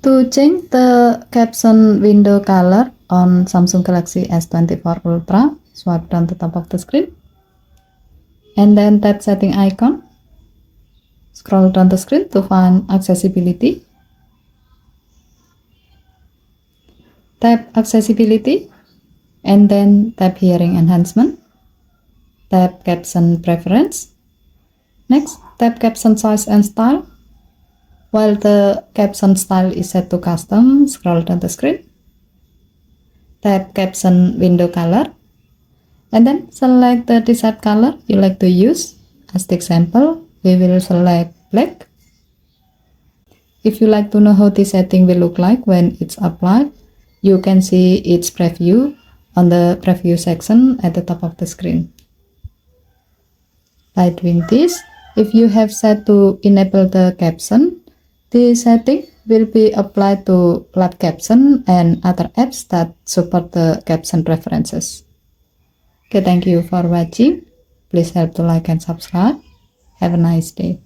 To change the caption window color on Samsung Galaxy S24 Ultra, swipe down the top of the screen and then tap setting icon. Scroll down the screen to find accessibility. Tap accessibility and then tap hearing enhancement. Tap caption preference. Next, tap caption size and style. While the caption style is set to custom, scroll down the screen. Tap caption window color and then select the desired color you like to use. As the example, we will select black. If you like to know how this setting will look like when it's applied, you can see its preview on the preview section at the top of the screen. By doing this, if you have set to enable the caption, the setting will be applied to live caption and other apps that support the caption preferences. Okay, thank you for watching. Please help to like and subscribe. Have a nice day.